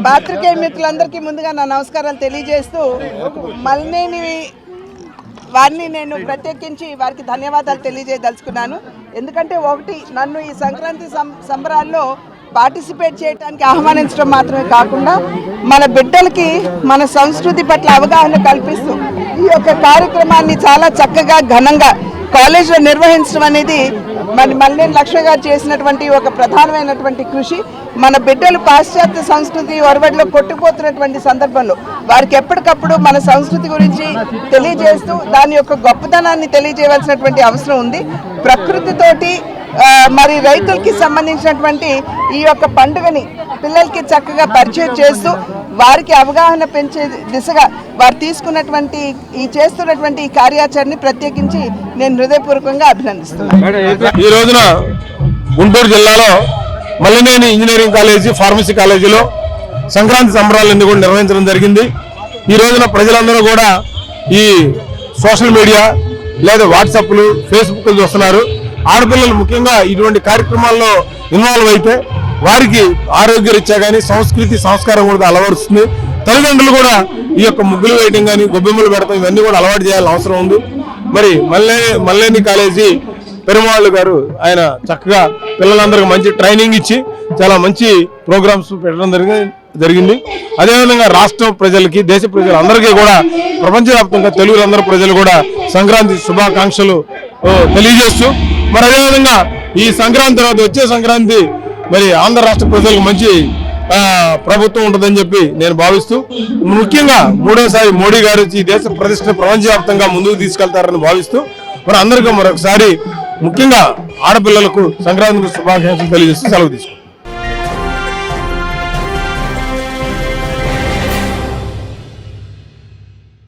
పాత్రికేయ మిత్రులందరికీ ముందుగా నా నమస్కారాలు తెలియజేస్తూ మల్లేని వారిని నేను ప్రత్యేకించి వారికి ధన్యవాదాలు తెలియజేయదలుచుకున్నాను. ఎందుకంటే ఒకటి, నన్ను ఈ సంక్రాంతి సంబరాల్లో పార్టిసిపేట్ చేయడానికి ఆహ్వానించడం మాత్రమే కాకుండా మన బిడ్డలకి మన సంస్కృతి పట్ల అవగాహన కల్పిస్తూ ఈ యొక్క కార్యక్రమాన్ని చాలా చక్కగా ఘనంగా కాలేజీలో నిర్వహించడం అనేది మల్లేని లక్ష్మి గారు చేసినటువంటి ఒక ప్రధానమైనటువంటి కృషి. మన బిడ్డలు పాశ్చాత్య సంస్కృతి ఒరవడిలో కొట్టుకుపోతున్నటువంటి సందర్భంలో వారికి ఎప్పటికప్పుడు మన సంస్కృతి గురించి తెలియజేస్తూ దాని యొక్క గొప్పతనాన్ని తెలియజేయవలసినటువంటి అవసరం ఉంది. ప్రకృతితోటి మరి రైతులకి సంబంధించినటువంటి ఈ యొక్క పండుగని పిల్లలకి చక్కగా పరిచయం చేస్తూ వారికి అవగాహన పెంచే దిశగా వారు తీసుకున్నటువంటి చేస్తున్నటువంటి ఈ కార్యాచరణని ప్రత్యేకించి నేను హృదయపూర్వకంగా అభినందిస్తున్నాను. ఈ రోజున గుంటూరు జిల్లాలో మల్లినేని ఇంజనీరింగ్ కాలేజీ, ఫార్మసీ కాలేజీలో సంక్రాంతి సంబరాలన్నీ కూడా నిర్వహించడం జరిగింది. ఈ రోజున ప్రజలందరూ కూడా ఈ సోషల్ మీడియా లేదా వాట్సాప్లు, ఫేస్బుక్లు చూస్తున్నారు. ఆడపిల్లలు ముఖ్యంగా ఇటువంటి కార్యక్రమాల్లో ఇన్వాల్వ్ అయితే వారికి ఆరోగ్యరీత్యా కానీ సంస్కృతి సంస్కారం కూడా అలవరుస్తుంది. తల్లిదండ్రులు కూడా ఈ యొక్క ముగ్గులు వేయడం కానీ గొబ్బెమ్మలు పెడతాం ఇవన్నీ కూడా అలవాటు చేయాల్సిన అవసరం ఉంది. మరి మల్లేని కాలేజీ పెరుమాళ్ళు గారు ఆయన చక్కగా పిల్లలందరికీ మంచి ట్రైనింగ్ ఇచ్చి చాలా మంచి ప్రోగ్రామ్స్ పెట్టడం జరిగింది. అదేవిధంగా రాష్ట్ర ప్రజలకి, దేశ ప్రజలందరికీ కూడా ప్రపంచవ్యాప్తంగా తెలుగులందరూ ప్రజలు కూడా సంక్రాంతి శుభాకాంక్షలు తెలియజేస్తూ మరి అదేవిధంగా ఈ సంక్రాంతి తర్వాత వచ్చే సంక్రాంతి మరి ఆంధ్ర రాష్ట్ర ప్రజలకు మంచి ప్రభుత్వం ఉంటుందని చెప్పి నేను భావిస్తూ, ముఖ్యంగా మూడోసారి మోడీ గారు ఈ దేశ ప్రతిష్టను ప్రపంచవ్యాప్తంగా ముందుకు తీసుకెళ్తారని భావిస్తూ మరి అందరికీ మరొకసారి ముఖ్యంగా ఆడపిల్లలకు సంక్రాంతి శుభాకాంక్షలు తెలియజేస్తూ సెలవు తీసుకుంటాం.